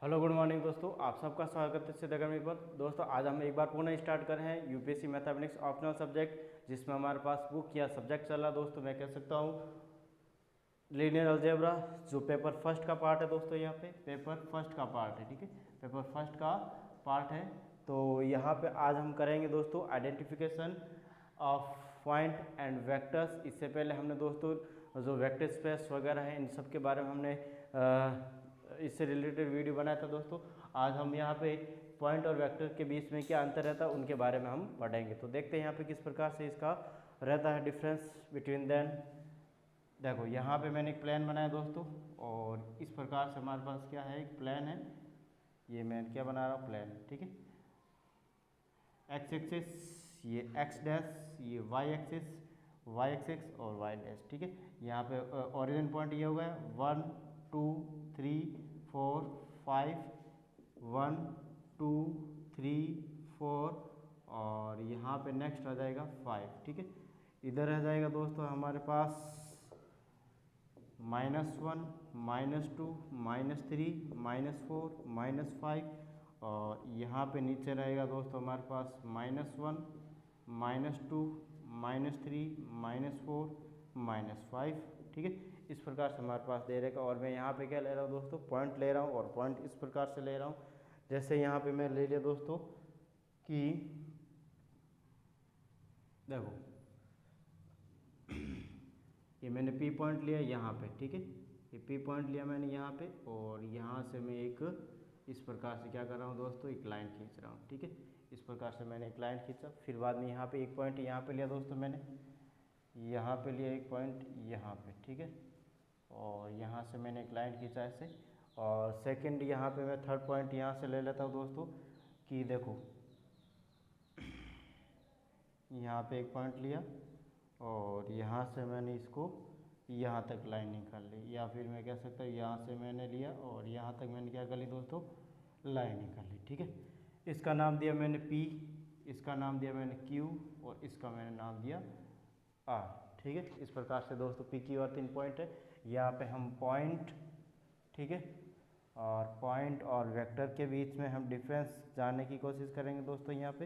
Hello good morning दोस्तों, आप सबका स्वागत है सिद्ध अकेडमी पर। दोस्तों आज हम एक बार पुनः स्टार्ट कर रहे हैं यूपीएससी मैथमेटिक्स ऑप्शनल सब्जेक्ट, जिसमें हमारे पास बुक या सब्जेक्ट चल रहा है। दोस्तों मैं कह सकता हूँ लीनियर अलजेब्रा, जो पेपर फर्स्ट का पार्ट है। दोस्तों यहाँ पे पेपर फर्स्ट का पार्ट है, ठीक है, पेपर फर्स्ट का पार्ट है। तो यहाँ पे आज हम करेंगे दोस्तों identification of point and vectors. इससे पहले हमने दोस्तों जो वेक्टर स्पेस वगैरह है इन सब के बारे में हमने इससे रिलेटेड वीडियो बनाया था। दोस्तों आज हम यहाँ पे पॉइंट और वेक्टर के बीच में क्या अंतर रहता है उनके बारे में हम पढ़ेंगे। तो देखते हैं यहाँ पे किस प्रकार से इसका रहता है डिफरेंस बिटवीन देन। देखो यहाँ पे मैंने एक प्लान बनाया दोस्तों, और इस प्रकार से हमारे पास क्या है, एक प्लान है। ये मैं क्या बना रहा हूँ, प्लान, ठीक है। एक्स एक्सिस ये एक्स डैश, ये वाई एक्सिस वाई एक्सिस और वाई डैश, ठीक है। यहाँ पे ओरिजिन पॉइंट ये हो गया 1 2 3 4 5, 1 2 3 4, और यहाँ पे नेक्स्ट आ जाएगा 5, ठीक है। इधर आ जाएगा दोस्तों हमारे पास -1 -2 -3 -4 -5, और यहाँ पे नीचे रहेगा दोस्तों हमारे पास -1 -2 -3 -4 -5, ठीक है। इस प्रकार से हमारे पास दे रहेगा। और मैं यहाँ पे क्या ले रहा हूँ दोस्तों, पॉइंट ले रहा हूँ, और पॉइंट इस प्रकार से ले रहा हूँ। जैसे यहाँ पे मैं ले लिया दोस्तों कि देखो ये मैंने P पॉइंट लिया यहाँ पे, ठीक है। ये P पॉइंट लिया मैंने यहाँ पे, और यहाँ से मैं एक इस प्रकार से क्या कर रहा हूँ दोस्तों, एक लाइन खींच रहा हूँ, ठीक है। इस प्रकार से मैंने एक लाइन खींचा। फिर बाद में यहाँ पे एक पॉइंट यहाँ पे लिया दोस्तों, मैंने यहाँ पे लिया एक पॉइंट यहाँ पे, ठीक है। और यहाँ से मैंने एक लाइन खींचा ऐसे। और सेकंड यहाँ पे मैं थर्ड पॉइंट यहाँ से ले लेता हूँ दोस्तों कि देखो यहाँ पे एक पॉइंट लिया, और यहाँ से मैंने इसको यहाँ तक लाइन निकाल ली, या फिर मैं कह सकता हूँ यहाँ से मैंने लिया और यहाँ तक मैंने क्या कर ली दोस्तों, लाइन निकाल ली, ठीक है। इसका नाम दिया मैंने P, इसका नाम दिया मैंने Q, और इसका मैंने नाम दिया R, ठीक है। इस प्रकार से दोस्तों P, Q और 3 पॉइंट है। यहाँ पे हम पॉइंट, ठीक है, और पॉइंट और वेक्टर के बीच में हम डिफरेंस जानने की कोशिश करेंगे दोस्तों यहाँ पे।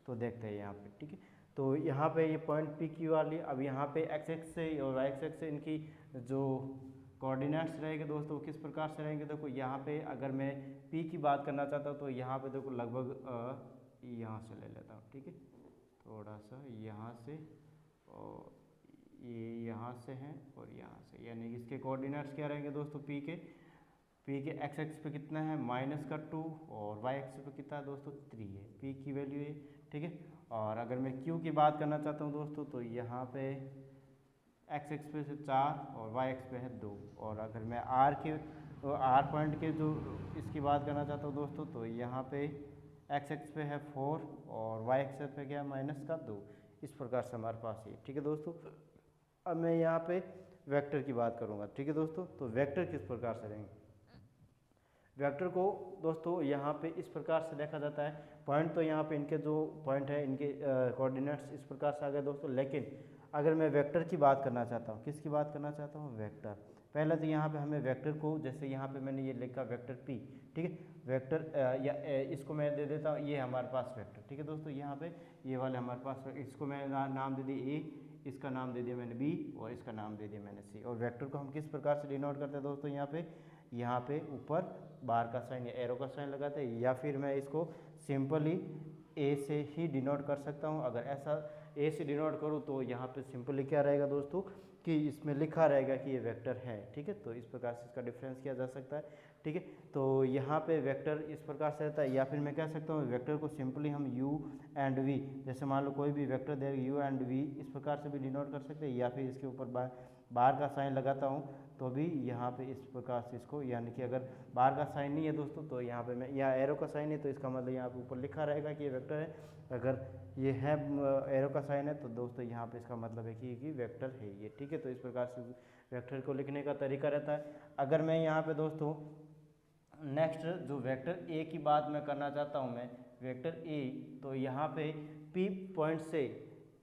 तो देखते हैं यहाँ पे, ठीक है। तो यहाँ पे ये पॉइंट P, Q R लिए। अब यहाँ पे एक्स एक्स से और वाई एक्स से इनकी जो कोऑर्डिनेट्स रहेंगे दोस्तों किस प्रकार से रहेंगे। देखो यहाँ पे अगर मैं P की बात करना चाहता हूँ तो यहाँ पे देखो लगभग यहाँ से ले लेता हूँ, ठीक है, थोड़ा सा यहाँ से, और ये यहाँ से हैं और यहाँ से, यानी इसके कोऑर्डिनेट्स क्या रहेंगे दोस्तों, P के एक्स एक्स पे कितना है -2, और वाई एक्स पे कितना है दोस्तों 3 है, P की वैल्यू है, ठीक है। और अगर मैं Q की बात करना चाहता हूँ दोस्तों तो यहाँ पे एक्स एक्स पे से 4 और वाई एक्स पे है 2। और अगर मैं R पॉइंट के जो इसकी बात करना चाहता हूँ दोस्तों तो यहाँ पे एक्स एक्स पे है 4 और वाई एक्स पे क्या है -2। इस प्रकार से हमारे पास ये, ठीक है दोस्तों। अब मैं यहाँ पे वेक्टर की बात करूँगा, ठीक है दोस्तों। तो वेक्टर किस प्रकार से रहेंगे, वेक्टर को दोस्तों यहाँ पे इस प्रकार से देखा जाता है। पॉइंट तो यहाँ पे इनके जो पॉइंट है इनके कोऑर्डिनेट्स इस प्रकार से आ गए दोस्तों। लेकिन अगर मैं वेक्टर की बात करना चाहता हूँ, किसकी बात करना चाहता हूँ, वेक्टर। पहले तो यहाँ पे हमें वेक्टर को, जैसे यहाँ पे मैंने ये लिखा वेक्टर P, ठीक है, वेक्टर इसको मैं दे देता हूँ, ये हमारे पास वेक्टर, ठीक है दोस्तों। यहाँ पे ये वाले हमारे पास, इसको मैं नाम दे दिया A, इसका नाम दे दिया मैंने B, और इसका नाम दे दिया मैंने C। और वेक्टर को हम किस प्रकार से डिनोट करते हैं दोस्तों, यहाँ पे ऊपर बार का साइन या एरो का साइन लगाते हैं, या फिर मैं इसको सिंपली ए से ही डिनोट कर सकता हूँ। अगर ऐसा ए से डिनोट करूँ तो यहाँ पे सिंपली क्या रहेगा दोस्तों कि इसमें लिखा रहेगा कि ये वेक्टर है, ठीक है। तो इस प्रकार से इसका डिफरेंस किया जा सकता है, ठीक है। तो यहाँ पे वेक्टर इस प्रकार से रहता है। या फिर मैं कह सकता हूँ वेक्टर को सिंपली हम U एंड V, जैसे मान लो कोई भी vector they U and V, इस प्रकार से भी डिनोट कर सकते हैं। या फिर इसके ऊपर बार का साइन लगाता हूँ तो भी यहाँ पे इस प्रकार से इसको, यानी कि अगर बार का साइन नहीं है दोस्तों तो यहाँ पे मैं, यहाँ एरो का साइन है तो इसका मतलब यहाँ पे ऊपर लिखा रहेगा कि ये वेक्टर है। अगर ये है एरो का साइन है तो दोस्तों यहाँ पे इसका मतलब है कि वेक्टर है ये, ठीक है। तो इस प्रकार से वेक्टर को लिखने का तरीका रहता है। अगर मैं यहाँ पे दोस्तों नेक्स्ट जो वेक्टर ए की बात मैं करना चाहता हूँ, मैं वेक्टर ए, तो यहाँ पे P पॉइंट से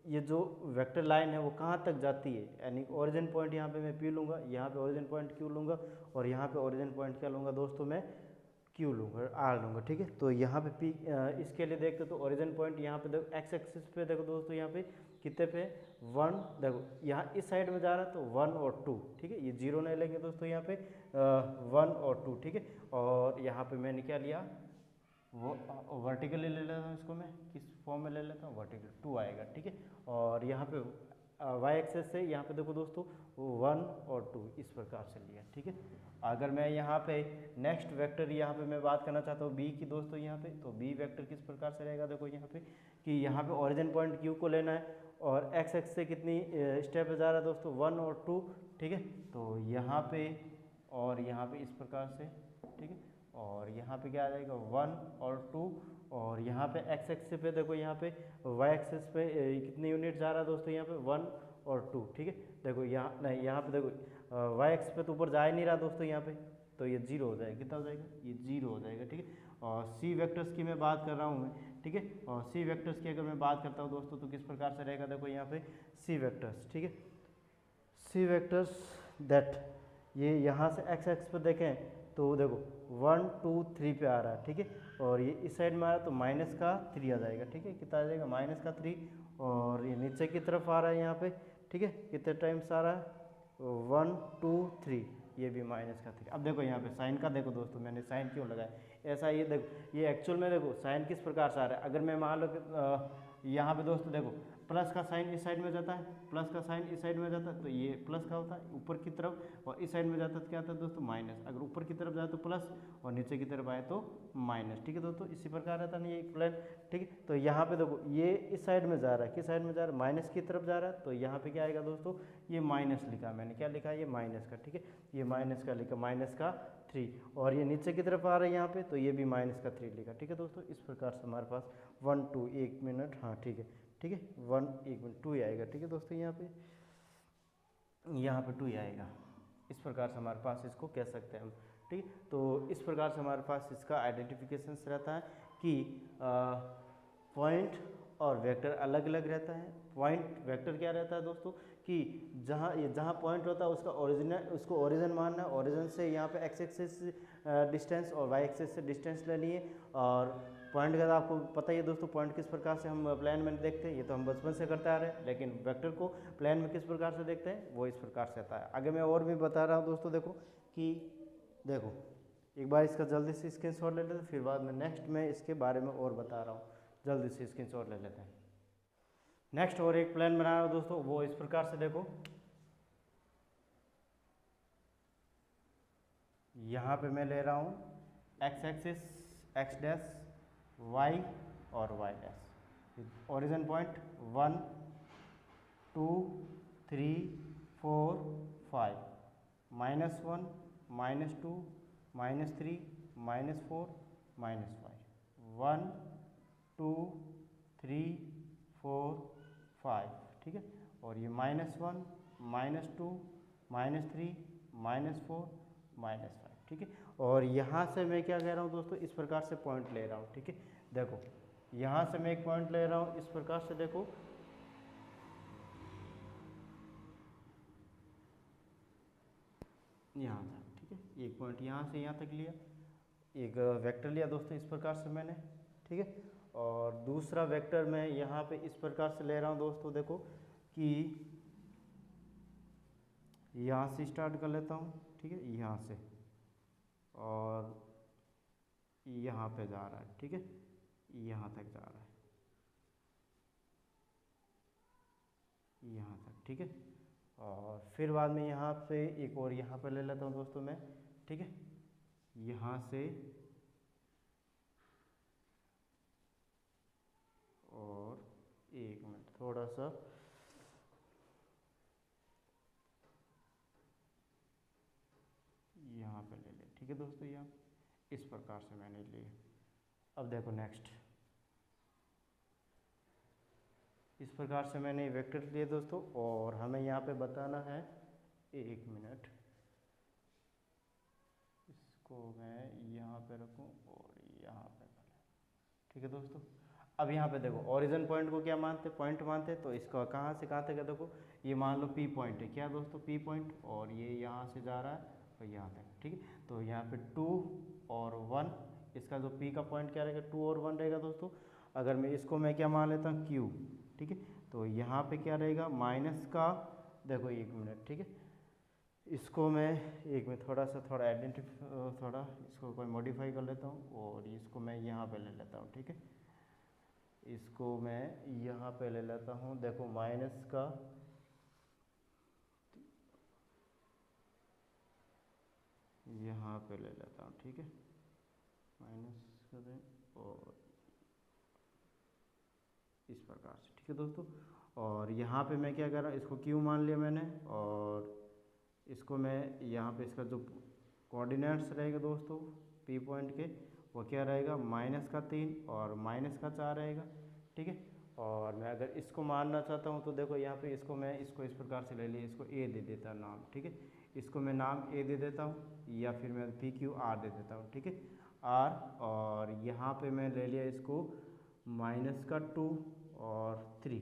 ये जो वेक्टर लाइन है वो कहाँ तक जाती है, यानी ओरिजिन पॉइंट यहाँ पे मैं P लूँगा, यहाँ पे ओरिजिन पॉइंट Q लूँगा, और यहाँ पे ओरिजिन पॉइंट क्या लूँगा दोस्तों मैं क्यू लूँगा, आर लूँगा, ठीक है। तो यहाँ पे पी, इसके लिए देखते तो ओरिजिन पॉइंट यहाँ पे देखो एक्स एक्सिस पे देखो दोस्तों, यहाँ पे कितने पे 1, देखो यहाँ इस साइड में जा रहा है तो 1 और 2, ठीक है। ये 0 नहीं लेंगे दोस्तों, यहाँ पे 1 और 2, ठीक है। और यहाँ पे मैंने क्या लिया, वो वर्टिकली ले लेता हूँ इसको, मैं किस फॉर्म में ले लेता हूँ, वर्टिकल 2 आएगा, ठीक है। और यहाँ पे वाई एक्सेस से यहाँ पे देखो दोस्तों 1 और 2 इस प्रकार से लिया, ठीक है। अगर मैं यहाँ पे नेक्स्ट वेक्टर यहाँ पे मैं बात करना चाहता हूँ बी की दोस्तों, यहाँ पे तो बी वेक्टर किस प्रकार से रहेगा, देखो यहाँ पे कि यहाँ पे ओरिजिन पॉइंट क्यू को लेना है और एक्स एक्स से कितनी स्टेप जा रहा है दोस्तों 1 और 2, ठीक है। तो यहाँ पे और यहाँ पे इस प्रकार से, ठीक है। और यहाँ पे क्या आ जाएगा 1 और 2, और यहाँ पे एक्स एक्सिस पे देखो, यहाँ पे वाई एक्सिस पे कितने यूनिट जा रहा है दोस्तों, यहाँ पे 1 और 2, ठीक है। देखो यहाँ नहीं, यहाँ पे देखो वाई एक्स पे तो ऊपर जा ही नहीं रहा दोस्तों यहाँ पे, तो ये 0 हो जाएगा, कितना हो जाएगा, ये 0 हो जाएगा, ठीक है। और सी वेक्टर्स की मैं बात कर रहा हूँ मैं, ठीक है। और सी वेक्टर्स की अगर मैं बात करता हूँ दोस्तों तो किस प्रकार से रहेगा, देखो यहाँ पे सी वेक्टर्स, ठीक है। सी वेक्टर्स दैट, ये यहाँ से एक्स एक्स पे देखें तो देखो 1 2 3 पे आ रहा है, ठीक है। और ये इस साइड में आ रहा है तो माइनस का 3 आ जाएगा, ठीक है। कितना आ जाएगा, माइनस का 3। और ये नीचे की तरफ आ रहा है यहाँ पे, ठीक है, कितने टाइम्स आ रहा है 1 2 3, ये भी माइनस का 3। अब देखो यहाँ पे साइन का देखो दोस्तों, मैंने साइन क्यों लगाया ऐसा, ये देखो ये एक्चुअल में देखो साइन किस प्रकार से आ रहा है। अगर मैं मान लो कि यहाँ पे दोस्तों देखो प्लस का साइन इस साइड में जाता है, प्लस का साइन इस साइड में जाता है तो ये प्लस का होता है ऊपर की तरफ, और इस साइड में जाता है तो क्या आता है दोस्तों माइनस। अगर ऊपर की तरफ जाए तो प्लस और नीचे की तरफ आए तो माइनस, ठीक है दोस्तों। इसी प्रकार रहता है ये एक प्लेन, ठीक है। तो यहाँ पे देखो ये इस साइड में जा रहा है, किस साइड में जा रहा है, माइनस की तरफ जा रहा है, तो यहाँ पे क्या आएगा दोस्तों, ये माइनस लिखा मैंने, क्या लिखा है, ये माइनस का, ठीक है। ये माइनस का लिखा, माइनस का 3, और ये नीचे की तरफ आ रहा है यहाँ पे तो ये भी माइनस का 3 लिखा, ठीक है दोस्तों। इस प्रकार से हमारे पास 1 2 1 मिनट, हाँ ठीक है, ठीक है 1 1 मिनट 2 ही आएगा, ठीक है दोस्तों। यहाँ पे 2 ही आएगा। इस प्रकार से हमारे पास इसको कह सकते हैं हम, ठीक है। तो इस प्रकार से हमारे पास इसका आइडेंटिफिकेशन रहता है कि पॉइंट और वेक्टर अलग अलग रहता है। पॉइंट वेक्टर क्या रहता है दोस्तों कि जहाँ पॉइंट होता है उसका उसको ओरिजिन मानना है, ओरिजिन से यहाँ पे एक्स एक्सिस डिस्टेंस और वाई एक्सिस से डिस्टेंस लेनी है। और पॉइंट का आपको पता ही है दोस्तों, पॉइंट किस प्रकार से हम प्लान में देखते हैं, ये तो हम बचपन से करते आ रहे हैं, लेकिन वेक्टर को प्लान में किस प्रकार से देखते हैं वो इस प्रकार से आता है। आगे मैं और भी बता रहा हूँ दोस्तों, देखो कि देखो एक बार इसका जल्दी से स्क्रीनशॉट ले लेते हैं, फिर बाद में नेक्स्ट में इसके बारे में और बता रहा हूँ, जल्दी से स्क्रीनशॉट ले लेते हैं। नेक्स्ट और एक प्लान बना रहा हूँ दोस्तों, वो इस प्रकार से देखो, यहाँ पे मैं ले रहा हूँ X axis X dash, Y और वाई डैश, ओरिजिन पॉइंट 1 2 3 4 5, -1 -2 -3 -4 -5, 1 2 3 4 5, ठीक है। और ये -1 -2 -3 -4 -5, ठीक है। और यहाँ से मैं क्या कह रहा हूँ दोस्तों, इस प्रकार से पॉइंट ले रहा हूँ, ठीक है। देखो यहाँ से मैं एक पॉइंट ले रहा हूँ इस प्रकार से, देखो यहाँ तक, ठीक है। एक पॉइंट यहाँ से यहाँ तक लिया, एक वेक्टर लिया दोस्तों इस प्रकार से मैंने, ठीक है। और दूसरा वेक्टर मैं यहाँ पे इस प्रकार से ले रहा हूँ दोस्तों, देखो कि यहाँ से स्टार्ट कर लेता हूँ, ठीक है, यहाँ से और यहाँ पे जा रहा है, ठीक है, यहाँ तक जा रहा है, यहाँ तक, ठीक है। और फिर बाद में यहाँ से एक और यहाँ पे ले लेता हूँ दोस्तों मैं, ठीक है। यहाँ से और एक मिनट थोड़ा सा यहाँ पे ले ले, ठीक है दोस्तों। यहाँ इस प्रकार से मैंने लिए। अब देखो नेक्स्ट, इस प्रकार से मैंने वेक्टर लिए दोस्तों, और हमें यहाँ पे बताना है, एक मिनट इसको मैं यहाँ पे रखूँ और यहाँ पे, ठीक है दोस्तों। अब यहाँ पे देखो ओरिजिन पॉइंट को क्या मानते, पॉइंट मानते, तो इसका कहाँ से कहाँ तक है, देखो ये मान लो पी पॉइंट है, क्या दोस्तों पी पॉइंट, और ये यहाँ से जा रहा है और यहाँ तक, ठीक है। तो यहाँ पे 2 और 1, इसका जो P का पॉइंट क्या रहेगा, 2 और 1 रहेगा दोस्तों। अगर मैं इसको मैं क्या मान लेता हूँ, Q, ठीक है। तो यहाँ पे क्या रहेगा, माइनस का, देखो 1 मिनट, ठीक है। इसको मैं एक में थोड़ा इसको कोई मॉडिफाई कर लेता हूँ और इसको मैं यहाँ पे ले लेता हूँ, ठीक है। इसको मैं यहाँ पे ले लेता हूँ, देखो माइनस का, यहाँ पे ले लेता हूँ, ठीक है, माइनस करें और इस प्रकार से, ठीक है दोस्तों। और यहाँ पे मैं क्या कर रहा हूँ, इसको क्यू मान लिया मैंने, और इसको मैं यहाँ पे इसका जो कोऑर्डिनेट्स रहेगा दोस्तों पी पॉइंट के, वो क्या रहेगा, माइनस का 3 और माइनस का 4 रहेगा, ठीक है। और मैं अगर इसको मानना चाहता हूँ तो देखो यहाँ पे इसको इस प्रकार से ले लिया, इसको ए दे देता नाम, ठीक है। इसको मैं नाम ए दे देता हूँ या फिर मैं पी क्यू आर दे देता हूँ, ठीक है, आर। और यहाँ पे मैं ले लिया इसको माइनस का 2 और 3,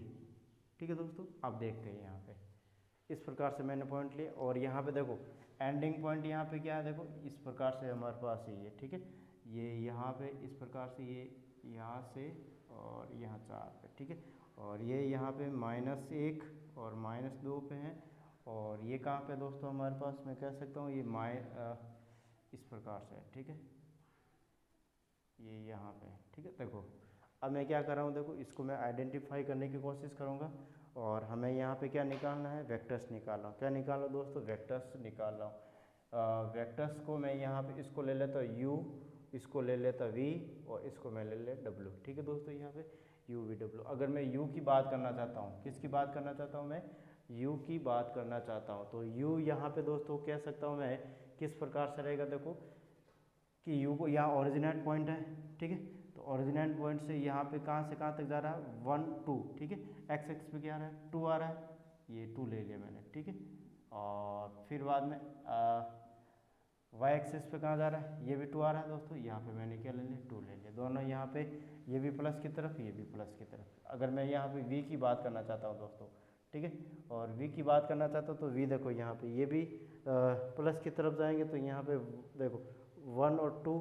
ठीक है दोस्तों। अब देखते हैं यहाँ पे इस प्रकार से मैंने पॉइंट लिए, और यहाँ पे देखो एंडिंग पॉइंट यहाँ पे क्या है, देखो इस प्रकार से हमारे पास ये, ठीक है, ये यहाँ पे इस प्रकार से, ये यहाँ से और यहाँ 4 पे, ठीक है। और ये यहाँ पे -1 और -2 पे हैं, और ये कहाँ पे दोस्तों हमारे पास, मैं कह सकता हूँ ये इस प्रकार से है, ठीक है, ये यहाँ पे, ठीक है। देखो अब मैं क्या कर रहा हूँ, देखो इसको मैं आइडेंटिफाई करने की कोशिश करूँगा, और हमें यहाँ पे क्या निकालना है, वेक्टर्स निकाल रहा हूँ। क्या निकाल रहा हूँ दोस्तों, वेक्टर्स निकाल रहा हूँ। वेक्टर्स को मैं यहाँ पे इसको ले लेता हूँ u, इसको ले लेता v, और इसको मैं ले ले w, ठीक है दोस्तों। यहाँ पे u v w, अगर मैं u की बात करना चाहता हूँ, किसकी बात करना चाहता हूँ, मैं u की बात करना चाहता हूँ, तो u यहाँ पे दोस्तों कह सकता हूँ मैं किस प्रकार से रहेगा, देखो कि u को यहाँ ओरिजिनेट पॉइंट है, ठीक है। तो ओरिजिनेट पॉइंट से यहाँ पे कहाँ से कहाँ तक जा रहा है, 1 2, ठीक है। एक्स एक्स पे क्या आ रहा है, 2 आ रहा है, ये 2 ले लिया मैंने, ठीक है। और फिर बाद में वाई एक्सिस पे कहाँ जा रहा है, ये भी 2 आ रहा है दोस्तों, यहाँ पे मैंने क्या ले लिया, 2 ले लिया। दोनों यहाँ पे ये भी प्लस की तरफ, ये भी प्लस की तरफ। अगर मैं यहाँ पे v की बात करना चाहता हूँ दोस्तों, ठीक है, और v की बात करना चाहता हूँ तो v देखो यहाँ पे ये भी प्लस की तरफ जाएंगे, तो यहाँ पे देखो 1 और 2,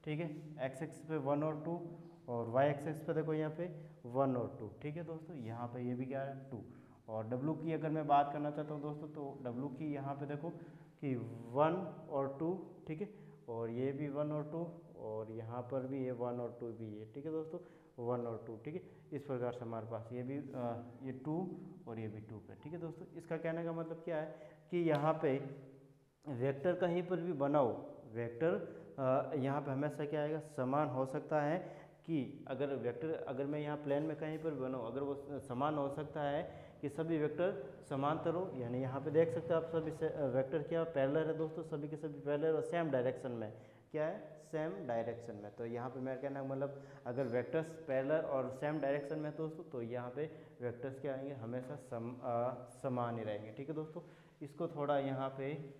ठीक है, एक्स एक्सिस पे 1 और 2, और वाई एक्सिस पे देखो यहाँ पे 1 और 2, ठीक है दोस्तों। यहाँ पे ये भी क्या है, 2। और w की अगर मैं बात करना चाहता हूँ दोस्तों, तो w की यहाँ पे देखो कि 1 और 2, ठीक है, और ये भी 1 और 2, और यहाँ पर भी ये 1 और 2 भी है, ठीक है दोस्तों, 1 और 2, ठीक है। इस प्रकार से हमारे पास ये भी ये 2 और ये भी 2 पे, ठीक है दोस्तों। इसका कहने का मतलब क्या है कि यहाँ पे वेक्टर कहीं पर भी बनाओ, वेक्टर यहाँ पे हमेशा क्या आएगा, समान हो सकता है कि अगर वेक्टर, अगर मैं यहाँ प्लेन में कहीं पर बनाऊँ, अगर वो समान हो सकता है कि सभी वेक्टर समांतर हो, यानी यहाँ पे देख सकते हैं आप सभी से वेक्टर क्या पैरेलल है दोस्तों, सभी के सभी पैरेलल और सेम डायरेक्शन में, क्या है, सेम डायरेक्शन में। तो यहाँ पे मेरा कहना मतलब अगर वेक्टर्स पैरेलल और सेम डायरेक्शन में दोस्तों, तो यहाँ पे वेक्टर्स क्या आएंगे, हमेशा समान ही रहेंगे, ठीक है दोस्तों। इसको थोड़ा यहाँ पे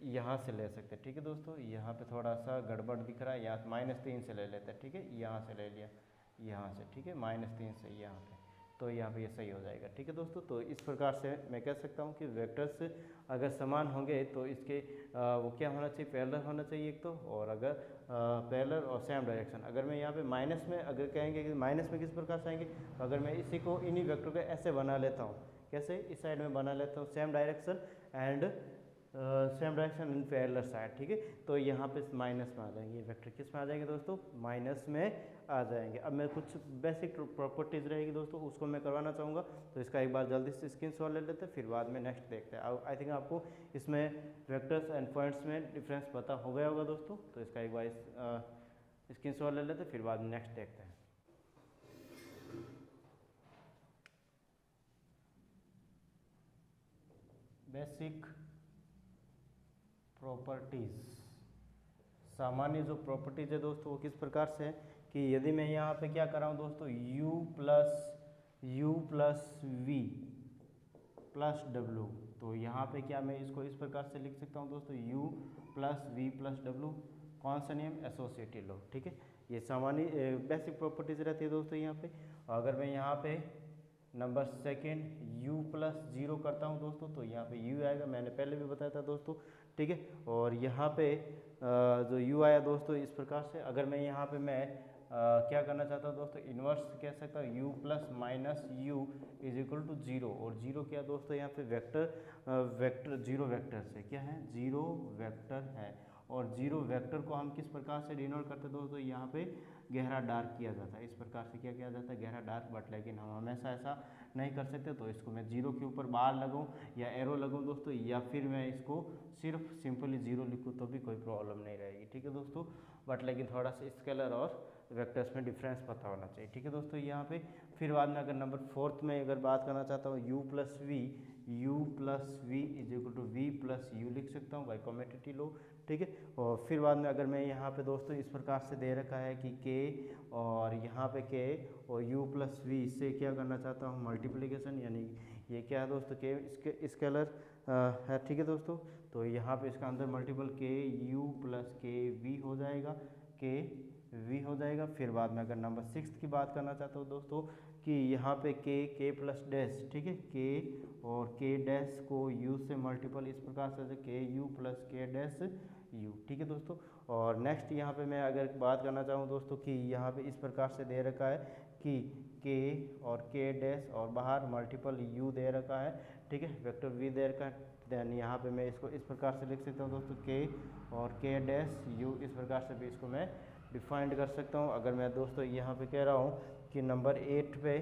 यहाँ से ले सकते हैं, ठीक है दोस्तों। यहाँ पे थोड़ा सा गड़बड़ दिख रहा है, यहाँ -3 से ले लेते हैं, ठीक है, यहाँ से ले लिया, यहाँ से, ठीक है, -3 से यहाँ पे, तो यहाँ पे ये सही हो जाएगा, ठीक है दोस्तों। तो इस प्रकार से मैं कह सकता हूँ कि वेक्टर्स अगर समान होंगे तो इसके वो क्या होना चाहिए, पैरेलल होना चाहिए एक तो, और अगर पैरेलल और सेम डायरेक्शन। अगर मैं यहाँ पे माइनस में अगर कहेंगे कि माइनस में किस प्रकार से आएंगे, तो अगर मैं इसी को इन्हीं वेक्टर को ऐसे बना लेता हूँ, कैसे, इस साइड में बना लेता हूँ same direction and same direction in parallel side, ठीक है। तो यहाँ पे माइनस में आ जाएंगे, ये वेक्टर किस में आ जाएंगे दोस्तों, माइनस में आ जाएंगे। अब मैं कुछ बेसिक प्रॉपर्टीज रहेगी दोस्तों, उसको मैं करवाना चाहूँगा, तो इसका एक बार जल्दी से स्क्रीनशॉट ले लेते हैं, फिर बाद में नेक्स्ट देखते हैं। आई थिंक आपको इसमें वेक्टर्स एंड पॉइंट्स में डिफरेंस पता हो गया होगा दोस्तों, तो इसका एक बार स्क्रीनशॉट ले लेते हैं, फिर बाद में नेक्स्ट देखते हैं। बेसिक प्रॉपर्टीज, सामान्य जो प्रॉपर्टीज है दोस्तों वो किस प्रकार से है कि यदि मैं यहाँ पे क्या कर रहा हूँ दोस्तों, u plus v plus w, तो यहाँ पे क्या मैं इसको इस प्रकार से लिख सकता हूँ दोस्तों, u plus v plus w, कौन सा नियम, एसोसिएटिव लॉ, ठीक है। ये सामान्य बेसिक प्रॉपर्टीज रहती है दोस्तों यहाँ पे। अगर मैं यहाँ पे नंबर सेकेंड u प्लस 0 करता हूँ दोस्तों, तो यहाँ पे u आएगा, मैंने पहले भी बताया था दोस्तों, ठीक है। और यहाँ पे जो u आया दोस्तों इस प्रकार से, अगर मैं यहाँ पे मैं क्या करना चाहता हूँ दोस्तों, इन्वर्स कह सकता हूँ u plus minus u is equal to 0। और 0 क्या दोस्तों, यहाँ पे वेक्टर 0 वेक्टर से क्या है, 0 वेक्टर है। और 0 वेक्टर को हम किस प्रकार से डिनोट करते हैं दोस्तों, यहाँ पे गहरा डार्क किया जाता है, इस प्रकार से क्या किया जाता है, गहरा डार्क। बट लेकिन हम हमेशा ऐसा नहीं कर सकते, तो इसको मैं 0 के ऊपर बार लगाऊं या एरो लगाऊं दोस्तों, या फिर मैं इसको सिर्फ सिंपली 0 लिखूं तो भी कोई प्रॉब्लम नहीं रहेगी, ठीक है दोस्तों। बट लेकिन थोड़ा सा स्केलर और वेक्टर्स में डिफरेंस पता होना चाहिए, ठीक है दोस्तों। यहाँ पे फिर बाद में अगर नंबर 4 में अगर बात करना चाहता हूँ, u plus v is equal to v plus u लिख सकता हूँ बाई कॉमेटेटिव लॉ, ठीक है। और फिर बाद में अगर मैं यहाँ पे दोस्तों इस प्रकार से दे रखा है कि k और यहाँ पे k और u प्लस वी, इससे क्या करना चाहता हूँ, मल्टीप्लिकेशन, यानी ये क्या है दोस्तों, k इसके स्केलर है, ठीक है दोस्तों। तो यहाँ पे इसका अंदर multiple k u plus k v हो जाएगा, k v हो जाएगा। फिर बाद में अगर नंबर 6 की बात करना चाहता हूँ दोस्तों, कि यहाँ पे k प्लस डैश, ठीक है, k और k डैश को u से मल्टीपल इस प्रकार से k u plus k dash u, ठीक है दोस्तों। और नेक्स्ट यहाँ पे मैं अगर बात करना चाहूँ दोस्तों, कि यहाँ पे इस प्रकार से दे रखा है कि k और k डैश और बाहर मल्टीपल u दे रखा है, ठीक है, वेक्टर v दे रखा है। देन यहाँ पे मैं इसको इस प्रकार से लिख सकता हूँ दोस्तों, k और k डैश u, इस प्रकार से भी इसको मैं डिफाइंड कर सकता हूँ। अगर मैं दोस्तों यहाँ पे कह रहा हूँ कि नंबर 8 पे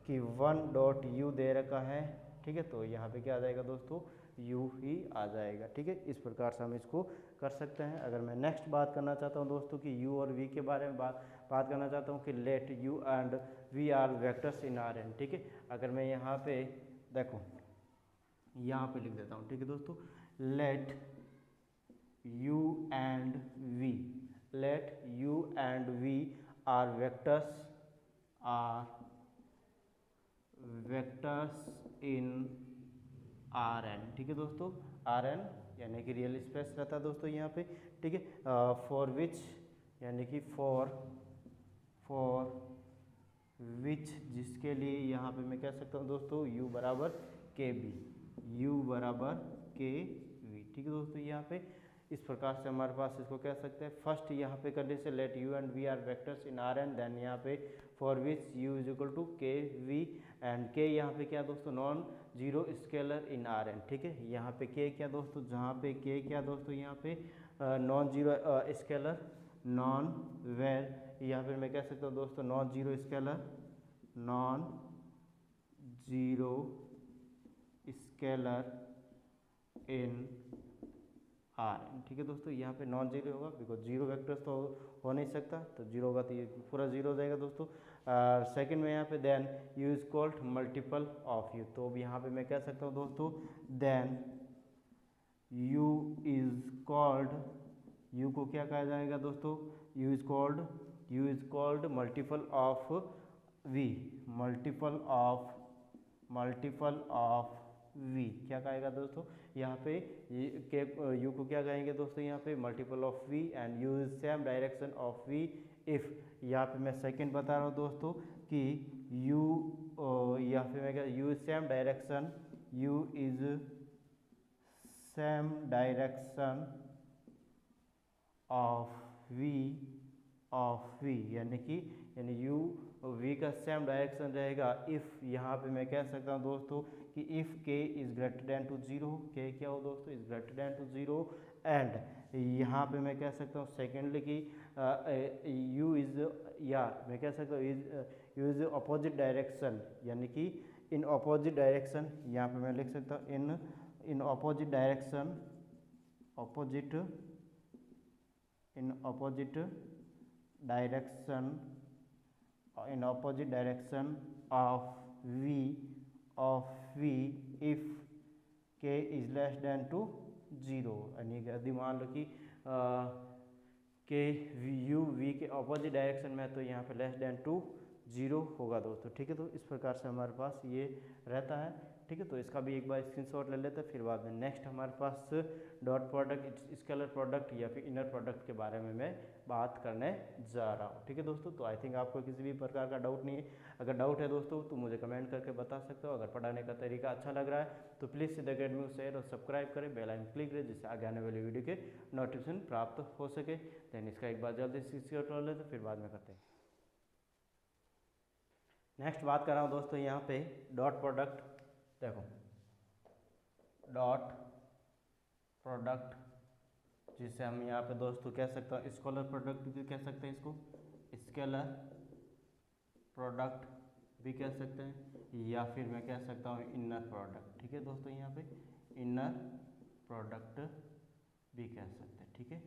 कि 1 डॉट u दे रखा है, ठीक है, तो यहाँ पे क्या आ जाएगा दोस्तों, u ही आ जाएगा, ठीक है। इस प्रकार से हम इसको कर सकते हैं। अगर मैं नेक्स्ट बात करना चाहता हूँ दोस्तों कि u और v के बारे में बात करना चाहता हूँ कि let u and v are vectors in Rn, ठीक है। अगर मैं यहाँ पे देखो, यहाँ पे लिख देता हूँ, ठीक है दोस्तों, let u and v, let u and v are vectors in Rn, ठीक है दोस्तों। Rn यानी कि रियल स्पेस रहता है दोस्तों यहाँ पे, ठीक है। फॉर विच यानी कि फॉर विच, जिसके लिए यहाँ पे मैं कह सकता हूँ दोस्तों u बराबर के बी, ठीक है दोस्तों। यहाँ पे इस प्रकार से हमारे पास इसको कह सकते हैं। फर्स्ट यहाँ पे करने से let u and v are vectors in R n, then यहाँ पे for which u is equal to k v and k यहाँ पे क्या दोस्तों, non zero scalar in R n, ठीक है। यहाँ पे के क्या दोस्तों, जहाँ पे के क्या दोस्तों, यहाँ पे नॉन जीरो स्केलर, नॉन वेर, यहाँ पे मैं कह सकता हूँ दोस्तों non zero scalar, non zero scalar in R, ठीक है दोस्तों। यहाँ पे नॉन जीरो होगा बिकॉज जीरो वेक्टर्स तो हो नहीं सकता, तो जीरो होगा तो ये पूरा जीरो हो जाएगा दोस्तों। सेकंड में यहाँ पे then u is called multiple of u, तो अब यहाँ पे मैं कह सकता हूँ दोस्तों then u is called, u को क्या कहा जाएगा दोस्तों, u is called multiple of v, multiple of v क्या कहेगा दोस्तों, यहाँ पे के यू को क्या कहेंगे दोस्तों, यहाँ पे multiple of v and u is same direction of v if, यहाँ पे मैं सेकंड बता रहा हूँ दोस्तों कि यू, यहाँ पे मैं क्या, u is same direction, u is same direction of v यानी यू वी का सेम डायरेक्शन रहेगा इफ़, यहाँ पे मैं कह सकता हूँ दोस्तों कि if k is greater than to zero, k क्या हो दोस्तों, is greater than to zero, and यहाँ पे मैं कह सकता हूँ सेकेंडली कि यू इज़, या मैं कह सकता हूँ यू इज़ अपोजिट डायरेक्शन, यानी कि इन अपोजिट डायरेक्शन, यहाँ पे मैं लिख सकता हूँ in opposite direction, in opposite direction of v if k is less than to 0, यानी कि यदि मान लो कि के यू वी के अपोजिट डायरेक्शन में, तो यहाँ पे लेस देन टू 0 होगा दोस्तों, ठीक है। तो इस प्रकार से हमारे पास ये रहता है, ठीक है। तो इसका भी एक बार स्क्रीनशॉट ले लेते हैं, फिर बाद में नेक्स्ट हमारे पास डॉट प्रोडक्ट, स्केलर प्रोडक्ट या फिर इनर प्रोडक्ट के बारे में मैं बात करने जा रहा हूँ, ठीक है दोस्तों। तो आई थिंक आपको किसी भी प्रकार का डाउट नहीं है। अगर डाउट है दोस्तों तो मुझे कमेंट करके बता सकते हो। अगर पढ़ाने का तरीका अच्छा लग रहा है तो प्लीज़ सिद्ध अकेडमी को शेयर और सब्सक्राइब करें, बेल आइकन क्लिक करें, जिससे आगे आने वाली वीडियो के नोटिफिकेशन प्राप्त हो सके। देन इसका एक बार जल्दी से स्क्रीनशॉट ले लेते, फिर बाद में करते हैं। नेक्स्ट बात कर रहा हूँ दोस्तों यहाँ पे डॉट प्रोडक्ट। देखो डॉट प्रोडक्ट, जिसे हम यहाँ पे दोस्तों कह सकते हैं स्केलर प्रोडक्ट भी कह सकते हैं, इसको स्केलर प्रोडक्ट भी कह सकते हैं, या फिर मैं कह सकता हूँ इनर प्रोडक्ट, ठीक है दोस्तों। यहाँ पे इनर प्रोडक्ट भी कह सकते हैं, ठीक है,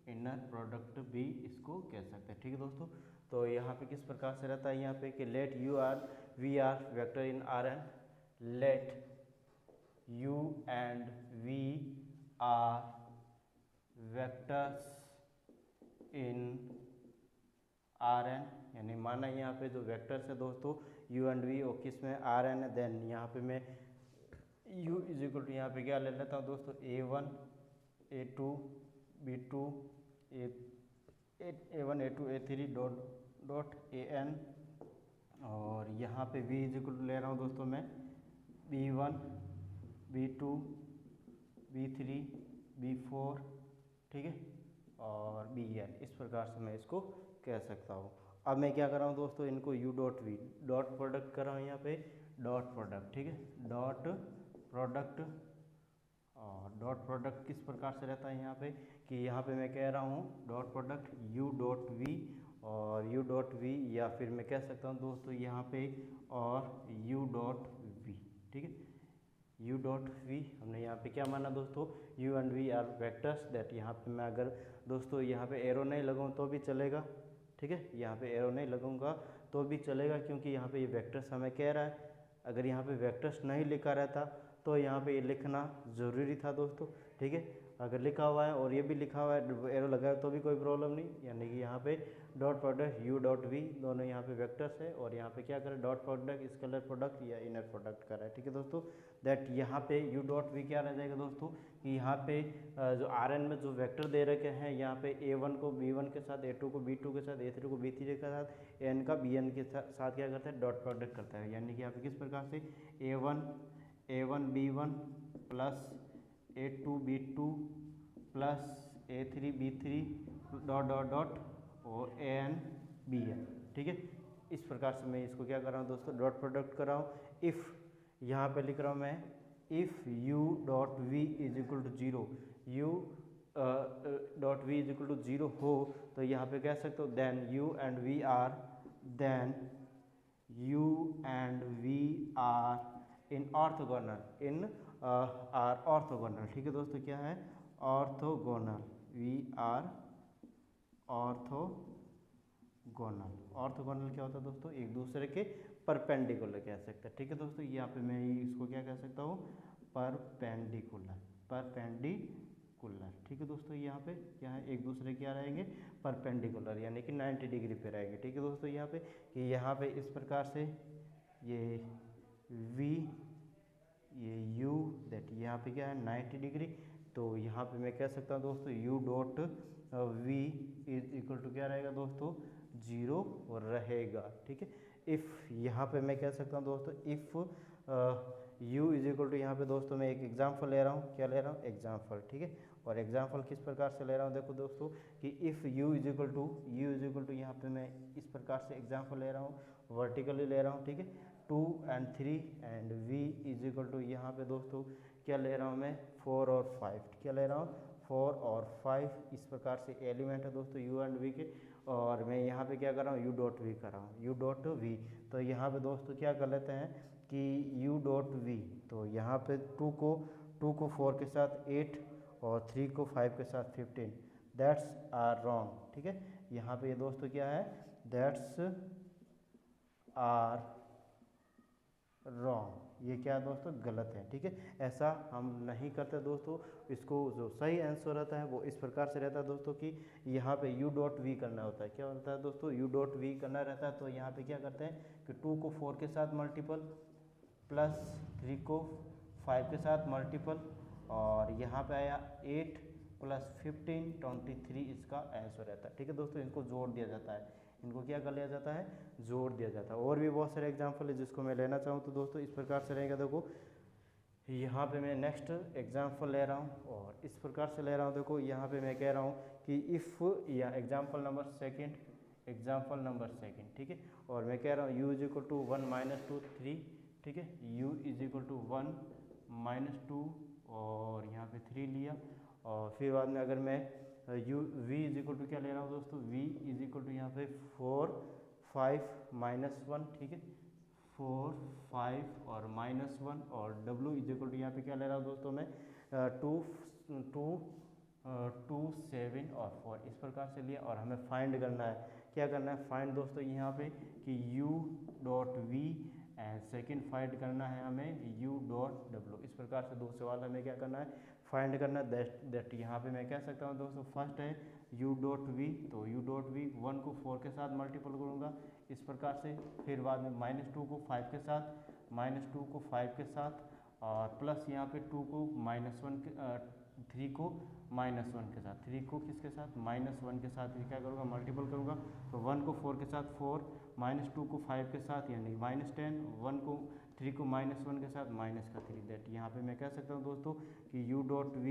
इनर प्रोडक्ट भी इसको कह सकते हैं, ठीक है दोस्तों। तो यहाँ पे किस प्रकार से रहता है यहाँ पे कि let u are v are vector in R n, let u and v are vectors in R n, यानी माना यहाँ पे जो वेक्टर्स है दोस्तों यू एंड वी, और किस में आर एन है। देन यहाँ पे मैं u इज इक्वल टू यहाँ पे क्या ले लेता हूँ दोस्तों a1 a2 b2 a1 a2 a3 dot an, और यहाँ पे v इज इक्वल टू ले रहा हूँ दोस्तों मैं b1 b2 b3 b4, ठीक है, और bn। इस प्रकार से मैं इसको कह सकता हूँ। अब मैं क्या कर रहा हूँ दोस्तों, इनको u dot v dot product कर रहा हूँ यहाँ पे डॉट प्रोडक्ट, ठीक है, डॉट प्रोडक्ट। और डॉट प्रोडक्ट किस प्रकार से रहता है यहाँ पे कि यहाँ पे मैं कह रहा हूँ dot product u dot v और u डॉट v, या फिर मैं कह सकता हूँ दोस्तों यहाँ पे और u डॉट v, ठीक है, u डॉट v। हमने यहाँ पे क्या माना दोस्तों u and v are vectors, that यहाँ पे मैं अगर दोस्तों यहाँ पे एरो नहीं लगाऊँ तो भी चलेगा, ठीक है, यहाँ पे एरो नहीं लगाऊंगा तो भी चलेगा, क्योंकि यहाँ पे ये वेक्टर्स हमें कह रहा है। अगर यहाँ पे वेक्टर्स नहीं लिखा रहता तो यहाँ पे ये लिखना ज़रूरी था दोस्तों, ठीक है। अगर लिखा हुआ है और ये भी लिखा हुआ है एरो लगा है तो भी कोई प्रॉब्लम नहीं, यानी कि यहाँ पे dot product u dot v दोनों यहाँ पे वेक्टर्स है, और यहाँ पे क्या करें डॉट प्रोडक्ट स्केलर प्रोडक्ट या इनर प्रोडक्ट कर रहा है, ठीक है दोस्तों। दैट यहाँ पे u डॉट v क्या रह जाएगा दोस्तों कि यहाँ पे जो Rn में जो वेक्टर दे रखे हैं, यहाँ पे a1 को b1 के साथ, a2 को b2 के साथ, a3 को b3 के साथ, an का bn के साथ क्या करता है डॉट प्रोडक्ट करता है। यानी कि यहाँ पे किस प्रकार से a1 b1 plus a2 b2 plus a3 b3 dot dot dot और an bn, ठीक है। इस प्रकार से मैं इसको क्या कर रहा हूँ दोस्तों डॉट प्रोडक्ट कर रहा हूँ। इफ़ यहाँ पे लिख रहा हूँ मैं if u dot v is equal to 0, u dot v is equal to 0 हो तो यहाँ पे कह सकते हो then u and v are, then u and v are in orthogonal, इन आर ऑर्थोगोनल, ठीक है दोस्तों। क्या है orthogonal, v are orthogonal. Orthogonal क्या होता है दोस्तों एक दूसरे के परपेंडिकुलर कह सकते हैं, ठीक है दोस्तों। यहाँ पे मैं इसको क्या कह सकता हूँ परपेंडिकुलर, परपेंडिकुलर, ठीक है दोस्तों। यहाँ पे क्या है एक दूसरे क्या रहेंगे परपेंडिकुलर, यानी कि 90 डिग्री पे रहेंगे, ठीक है दोस्तों। यहाँ पे कि यहाँ पे इस प्रकार से ये v ये u, दैट यहाँ पे क्या है 90 डिग्री। तो यहाँ पे मैं कह सकता हूँ दोस्तों u dot v is equal to क्या रहेगा दोस्तों 0 रहेगा, ठीक है। इफ़ यहाँ पे मैं कह सकता हूँ दोस्तों if u is equal to यहाँ पे दोस्तों मैं एक एग्जांपल ले रहा हूँ, क्या ले रहा हूँ एग्जांपल, ठीक है। और एग्जांपल किस प्रकार से ले रहा हूँ देखो दोस्तों कि if u is equal to यहाँ पे मैं इस प्रकार से एग्जांपल ले रहा हूँ, वर्टिकली ले रहा हूँ, ठीक है। 2 and 3 and v is equal to यहाँ पे दोस्तों क्या ले रहा हूँ मैं 4 और 5, क्या ले रहा हूँ 4 और 5। इस प्रकार से एलिमेंट है दोस्तों u एंड v के, और मैं यहाँ पे क्या कर रहा हूँ u डॉट v कर रहा हूँ, u डॉट v। तो यहाँ पे दोस्तों क्या कर लेते हैं कि u डॉट v, तो यहाँ पे 2 को 4 के साथ 8 और 3 को 5 के साथ 15, दैट्स आर रॉन्ग, ठीक है। यहाँ पे ये दोस्तों क्या है दैट्स आर रॉन्ग, ये क्या दोस्तों गलत है, ठीक है। ऐसा हम नहीं करते दोस्तों। इसको जो सही आंसर रहता है वो इस प्रकार से रहता है दोस्तों कि यहाँ पे u डॉट v करना होता है, क्या होता है दोस्तों u डॉट v करना रहता है। तो यहाँ पे क्या करते हैं कि 2 को 4 के साथ मल्टीपल प्लस 3 को 5 के साथ मल्टीपल, और यहाँ पे आया 8 प्लस 15 23 इसका आंसर रहता है। ठीक है दोस्तों, इनको जोड़ दिया जाता है, इनको क्या कर लिया जाता है, जोड़ दिया जाता है। और भी बहुत सारे एग्जाम्पल है जिसको मैं लेना चाहूँ तो दोस्तों इस प्रकार से रहेगा। देखो यहाँ पे मैं नेक्स्ट एग्जाम्पल ले रहा हूँ और इस प्रकार से ले रहा हूँ। देखो यहाँ पे मैं कह रहा हूँ कि इफ़, या एग्जाम्पल नंबर सेकेंड, ठीक है, और मैं कह रहा हूँ u इज इक्वल टू 1 - 2 3, ठीक है, u इज इक्वल टू 1 - 2 और यहाँ पे 3 लिया, और फिर बाद में अगर मैं v इज इक्वल टू क्या ले रहा हूँ दोस्तों, v इज इक्वल टू यहाँ पे 4 5 -1, ठीक है, 4 5 और -1, और w इज इक्वल टू यहाँ पे क्या ले रहा हूँ दोस्तों मैं 2 7 और 4, इस प्रकार से लिया। और हमें फाइंड करना है, क्या करना है फाइंड दोस्तों यहाँ पे कि u dot v, and second find करना है हमें u डॉट w। इस प्रकार से दो सवाल हमें क्या करना है, फाइंड करना है। दैट यहाँ पे मैं कह सकता हूँ दोस्तों, फर्स्ट है u डॉट v, तो u डॉट v 1 को 4 के साथ मल्टीपल करूँगा इस प्रकार से, फिर बाद में -2 को 5 के साथ, -2 को 5 के साथ, और प्लस यहाँ पे 2 को -1 के 3 को -1 के साथ, 3 को किसके साथ, -1 के साथ, ये क्या करूँगा, मल्टीपल करूँगा। तो 1 को 4 के साथ 4, -2 को 5 के साथ यानी -10, 1 को 3 को -1 के साथ -3। दैट यहाँ पे मैं कह सकता हूँ दोस्तों कि u dot v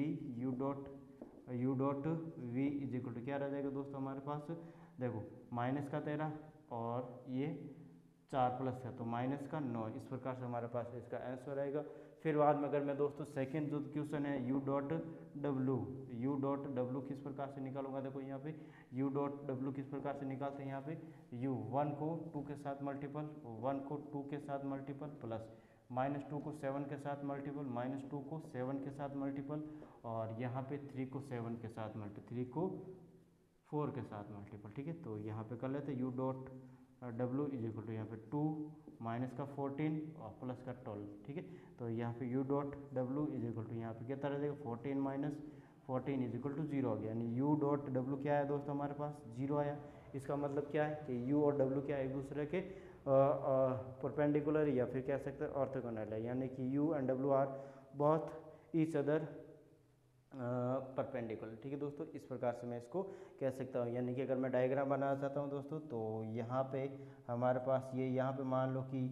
is equal to क्या रह जाएगा दोस्तों हमारे पास, देखो माइनस का 13 और ये 4 प्लस का तो माइनस का 9, इस प्रकार से हमारे पास इसका आंसर रहेगा। फिर बाद में अगर मैं दोस्तों सेकंड जो क्वेश्चन है u डॉट w किस प्रकार से निकालूंगा, देखो यहाँ पे u डॉट w किस प्रकार से निकालते हैं, यहाँ पे u 1 को 2 के साथ मल्टीपल, 1 को 2 के साथ मल्टीपल, प्लस -2 को 7 के साथ मल्टीपल, -2 को 7 के साथ मल्टीपल, और यहाँ पे 3 को 7 के साथ मल्टीपल, 3 को 4 के साथ मल्टीपल। ठीक है, तो यहाँ पे कर लेते u dot w is equal to यहाँ पे 2 माइनस का 14 और प्लस का 12। ठीक है, तो यहाँ पे u dot w is equal to यहाँ पे क्या तरह जाएगा, 14 माइनस 14 इज इक्वल टू 0 हो गया, यानी u डॉट w क्या है दोस्तों हमारे पास 0 आया। इसका मतलब क्या है कि u और w क्या है, एक दूसरे के परपेंडिकुलर या फिर कह सकते हैं ऑर्थोगोनल है, यानी कि u एंड w आर बहुत ईच अदर परपेंडिकुलर। ठीक है दोस्तों, इस प्रकार से मैं इसको कह सकता हूँ। यानी कि अगर मैं डायग्राम बनाना चाहता हूँ दोस्तों, तो यहाँ पे हमारे पास ये यहाँ पे मान लो कि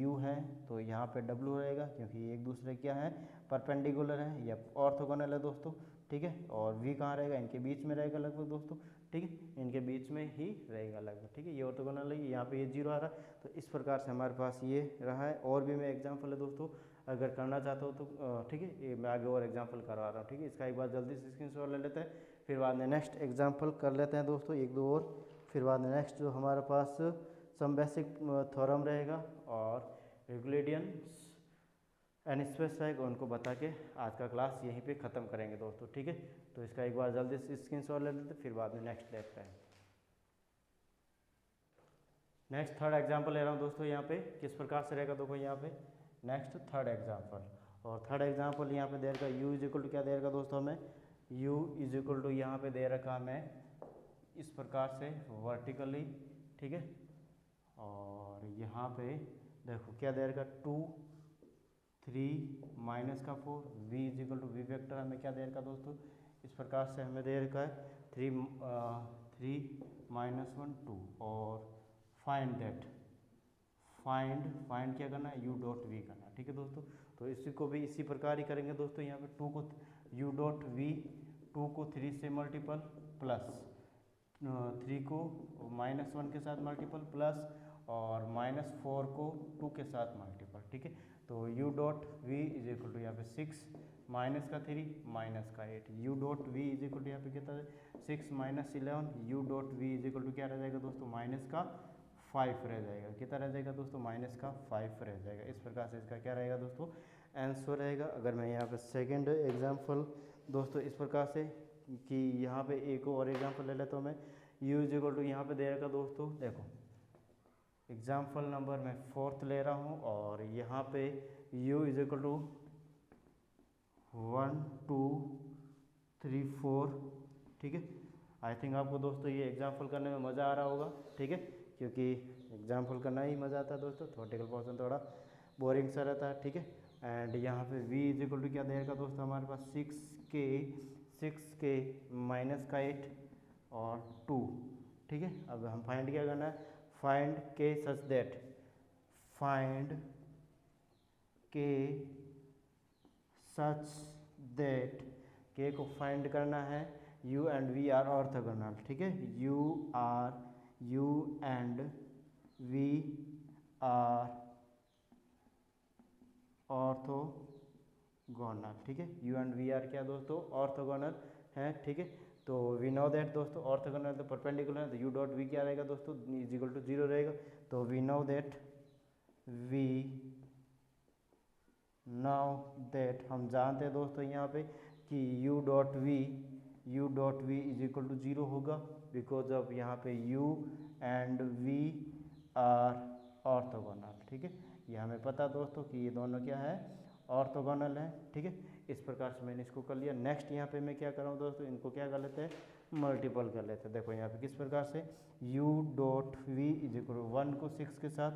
u है, तो यहाँ पे w रहेगा, क्योंकि एक दूसरे क्या है, परपेंडिकुलर है या ऑर्थोगोनल है दोस्तों। ठीक है, और v कहाँ रहेगा, इनके बीच में रहेगा लगभग दोस्तों। ठीक है, इनके बीच में ही रहेगा लगभग। ठीक है, ये ऑर्थोगोनल है, यहाँ पे ये 0 आ रहा है, तो इस प्रकार से हमारे पास ये रहा है। और भी मैं एग्जाम्पल है दोस्तों अगर करना चाहता हूँ तो ठीक है, ये मैं आगे और एग्जांपल करवा रहा हूँ। ठीक है, इसका एक बार जल्दी से स्क्रीनशॉट ले लेते हैं, फिर बाद में नेक्स्ट एग्जांपल कर लेते हैं दोस्तों एक दो और, फिर बाद में नेक्स्ट जो हमारे पास सम बेसिक थ्योरम रहेगा और यूक्लिडियन एंड स्पेस रहेगा, उनको बता के आज का क्लास यहीं पे ख़त्म करेंगे दोस्तों। ठीक है, तो इसका एक बार जल्दी से स्क्रीनशॉट ले लेते हैं, फिर बाद में नेक्स्ट देखते हैं। नेक्स्ट थर्ड एग्जाम्पल ले रहा हूँ दोस्तों, यहाँ पे किस प्रकार से रहेगा देखो, यहाँ पे नेक्स्ट थर्ड एग्जाम्पल, और थर्ड एग्जाम्पल यहाँ पे दे रखा u इज इक्वल टू क्या दे रखा दोस्तों हमें, u इज इक्वल टू यहाँ पे दे रखा हमें इस प्रकार से वर्टिकली। ठीक है, और यहाँ पे देखो क्या दे रखा 2 3 माइनस का 4, v is equal to v vector हमें क्या दे रखा दोस्तों, इस प्रकार से हमें दे रखा है 3 - 1 2, और फाइंड दैट, फाइंड क्या करना है, u डॉट v करना है। ठीक है दोस्तों, तो इसी को भी इसी प्रकार ही करेंगे दोस्तों। यहाँ पे 2 को u डॉट v 2 को 3 से मल्टीपल, प्लस 3 को -1 के साथ मल्टीपल, प्लस और -4 को 2 के साथ मल्टीपल। ठीक है, तो u dot v is equal to यहाँ पे 6 माइनस का 3 माइनस का 8, u dot v is equal to यहाँ पे कितना है 6 - 11, u dot v is equal to क्या रह जाएगा दोस्तों, माइनस का 5 रह जाएगा। कितना रह जाएगा दोस्तों, माइनस का 5 रह जाएगा। इस प्रकार से इसका क्या रहेगा दोस्तों, आंसर रहेगा। अगर मैं यहाँ पे सेकंड एग्जांपल दोस्तों इस प्रकार से कि यहाँ पे एक और एग्जांपल ले लेता हूँ मैं, u इज इक्वल टू यहाँ पे दे रखा दोस्तों, देखो एग्जांपल नंबर मैं 4th ले रहा हूँ, और यहाँ पे u इज इक्वल टू 1 2 3 4। ठीक है, आई थिंक आपको दोस्तों ये एग्जांपल करने में मज़ा आ रहा होगा। ठीक है, क्योंकि एग्जाम्पल करना ही मज़ा आता है दोस्तों, थ्योरेटिकल पोर्शन थोड़ा बोरिंग सा रहता है, ठीक है। एंड यहाँ पे v इज इक्वल टू क्या दे रखा दोस्तों हमारे पास 6k माइनस का 8 और 2, ठीक है। अब हम फाइंड क्या करना है, find k such that, find k such that, k को फाइंड करना है, u and v are orthogonal, ठीक है। u and v are orthogonal, ठीक है। u एंड v आर क्या दोस्तों, ऑर्थोगोनल है, ठीक है। तो वी नो दैट दोस्तों ऑर्थोगोनल तो परपेंडिकुलर है, तो u डॉट v क्या रहेगा दोस्तों, इज इक्वल टू 0 रहेगा। तो वी नो दैट हम जानते हैं दोस्तों यहाँ पे कि u dot v is equal to 0 होगा, बिकॉज ऑफ यहाँ पे u and v are orthogonal, ठीक है। ये हमें पता दोस्तों कि ये दोनों क्या है, ऑर्थोगोनल है, ठीक है। इस प्रकार से मैंने इसको कर लिया। नेक्स्ट यहाँ पे मैं क्या कर रहा हूँ दोस्तों, इनको क्या कर लेते हैं, मल्टीपल कर लेते हैं। देखो यहाँ पे किस प्रकार से, u dot v is equal to 1 को 6 के साथ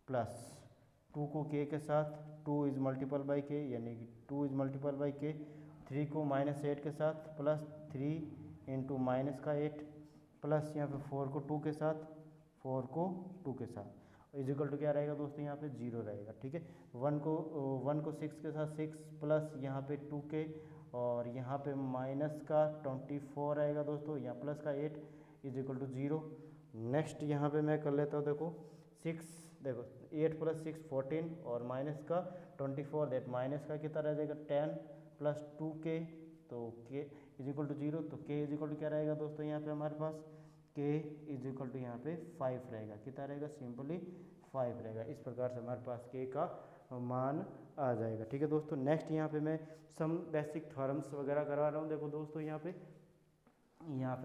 प्लस 2 को k के साथ, 2 इज मल्टीपल बाई k यानी कि 2 इज मल्टीपल बाई k, 3 को -8 के साथ प्लस 3 इंटू माइनस का 8 प्लस यहाँ पे 4 को 2 के साथ, 4 को 2 के साथ इज इक्वल टू क्या रहेगा दोस्तों, यहाँ पे 0 रहेगा, ठीक है। 1 को 6 के साथ 6 प्लस यहाँ पे 2k और यहाँ पे माइनस का 24 आएगा दोस्तों, यहाँ प्लस का 8 इज इक्वल टू 0। नेक्स्ट यहाँ पे मैं कर लेता हूँ, देखो 6, देखो 8 प्लस 6 14 और माइनस का 24, दैट माइनस का कितना रह जाएगा 10 प्लस 2k, तो k इज इक्वल टू 0। तो k इज इक्वल टू क्या रहेगा दोस्तों, यहाँ पे हमारे पास k इज इक्वल टू यहाँ पे 5 रहेगा, कितना रहेगा, सिंपली 5 रहेगा। इस प्रकार से हमारे पास k का मान आ जाएगा, ठीक है दोस्तों। नेक्स्ट यहाँ पे मैं सम बेसिक थ्योरम्स वगैरह करा रहा हूँ, देखो दोस्तों यहाँ पे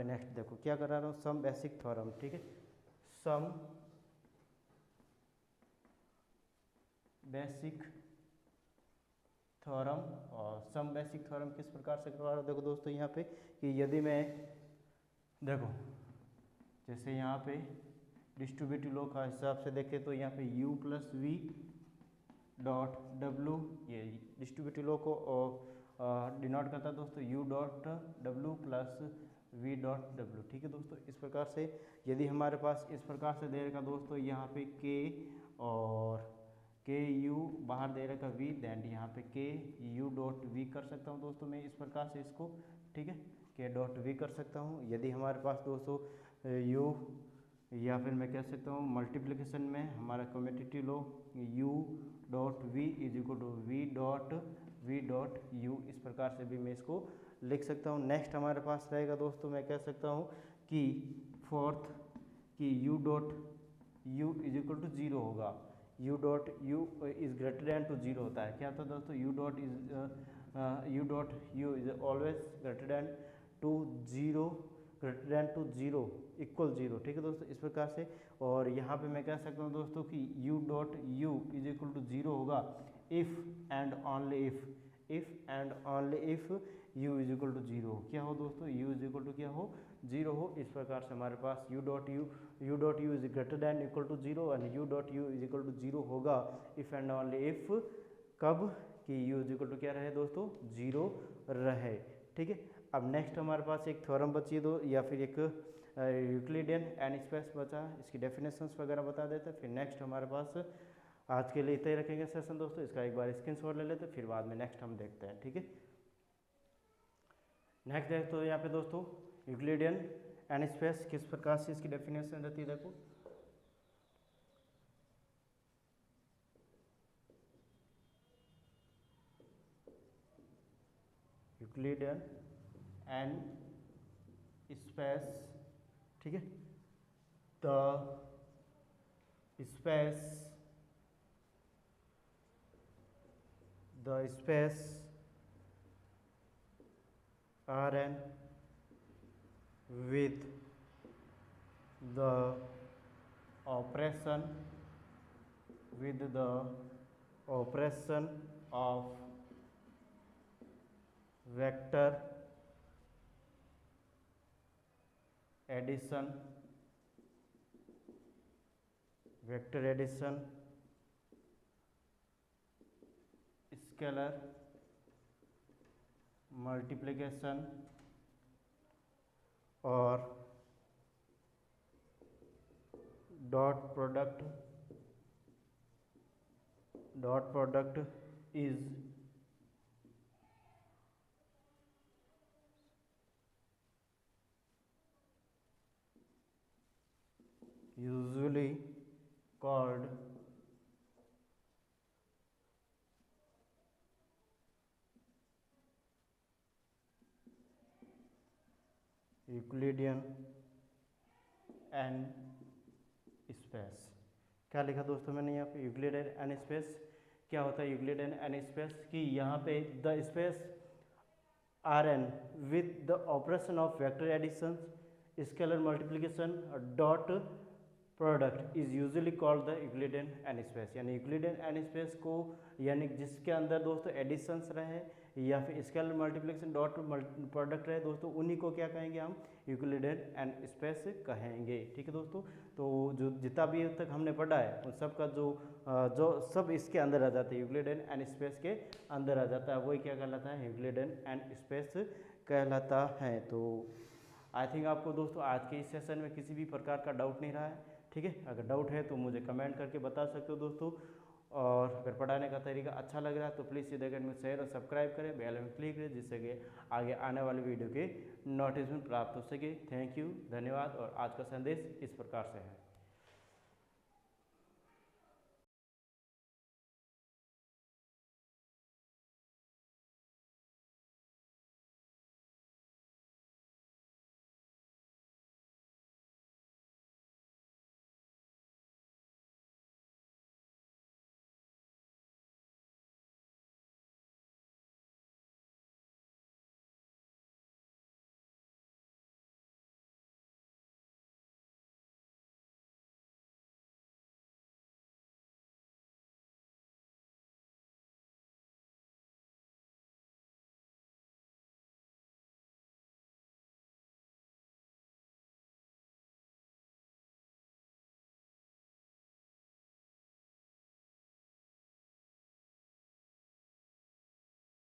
नेक्स्ट देखो क्या करा रहा हूँ, सम बेसिक थ्योरम, ठीक है। सम बेसिक थ्योरम, और सम बेसिक थ्योरम किस प्रकार से करवा रहा हूँ, देखो दोस्तों यहाँ पे कि यदि मैं देखो जैसे यहाँ पे डिस्ट्रीब्यूटिव लॉ का हिसाब से देखें तो यहाँ पे u plus V dot W, ये डिस्ट्रीब्यूटिव लॉ को डिनोट करता है दोस्तों, u dot W plus v dot W, ठीक है दोस्तों। इस प्रकार से यदि हमारे पास इस प्रकार से दे रखा दोस्तों यहाँ पे k और k u बाहर दे रखा v, देन यहाँ पे k u डॉट v कर सकता हूँ दोस्तों मैं इस प्रकार से इसको, ठीक है, k डॉट v कर सकता हूँ। यदि हमारे पास दोस्तों u, या फिर मैं कह सकता हूँ मल्टीप्लिकेशन में हमारा commutative law u dot v is equal to v dot u, इस प्रकार से भी मैं इसको लिख सकता हूँ। नेक्स्ट हमारे पास रहेगा दोस्तों, मैं कह सकता हूँ कि फोर्थ कि u dot u is equal to 0 होगा, u dot u is greater than to 0 होता है, क्या होता है दोस्तों, u dot u is always greater than to 0, greater than to 0 equal 0, ठीक है दोस्तों, इस प्रकार से। और यहाँ पे मैं कह सकता हूँ दोस्तों कि u dot u is equal to 0 होगा if and only if u is equal to 0 क्या हो दोस्तों, u इज इक्वल टू क्या हो, 0 हो। इस प्रकार से हमारे पास u dot u is greater than equal to 0 and u dot u is equal to 0 होगा इफ़ एंड ओनली इफ़, कब कि u इज इक्वल टू क्या रहे दोस्तों, 0 रहे, ठीक है। अब नेक्स्ट हमारे पास एक थ्योरम बची है दो, या फिर एक यूक्लिडियन एन स्पेस बचा, इसकी डेफिनेशंस वगैरह बता देते हैं। फिर नेक्स्ट हमारे पास आज के लिए इतना ही रखेंगे सेशन दोस्तों, इसका एक बार स्क्रीनशॉट ले लेते हैं, फिर बाद में नेक्स्ट हम देखते हैं, ठीक है। नेक्स्ट देखते हो यहाँ पे दोस्तों यूक्लिडियन एन स्पेस किस प्रकार से इसकी डेफिनेशन रहती है, देखो यूक्लिडियन एन स्पेस, ठीक है, the space Rn with the operation of vector addition scalar multiplication और dot product is usually called Euclidean n space. क्या लिखा दोस्तों मैंने यहाँ पे? Euclidean n space. क्या होता है यूक्लिडियन एन स्पेस? कि यहाँ पे the space R n with the operation of vector addition, scalar multiplication, dot product is usually called the Euclidean n space. यानी यूक्लिडियन एन स्पेस को, यानी जिसके अंदर दोस्तों एडिशंस रहे या फिर स्केलर मल्टीप्लिकेशन डॉट प्रोडक्ट रहे दोस्तों, उन्हीं को क्या कहेंगे हम? यूक्लिडियन एन स्पेस कहेंगे। ठीक है दोस्तों, तो जो जितना भी अब तक हमने पढ़ा है उन सब का जो सब इसके अंदर आ जाता है, यूक्लिडियन एन स्पेस के अंदर आ जाता है, वही क्या कहलाता है? यूक्लिडियन एन स्पेस कहलाता है। तो आई थिंक आपको दोस्तों आज के इस सेशन में किसी भी प्रकार का डाउट नहीं रहा है। ठीक है, अगर डाउट है तो मुझे कमेंट करके बता सकते हो दोस्तों। और अगर पढ़ाने का तरीका अच्छा लग रहा है तो प्लीज़ सीधे अकेडमी शेयर और सब्सक्राइब करें, बेल आइकन क्लिक करें, जिससे कि आगे आने वाली वीडियो के नोटिफिकेशन प्राप्त हो सके। थैंक यू, धन्यवाद। और आज का संदेश इस प्रकार से है।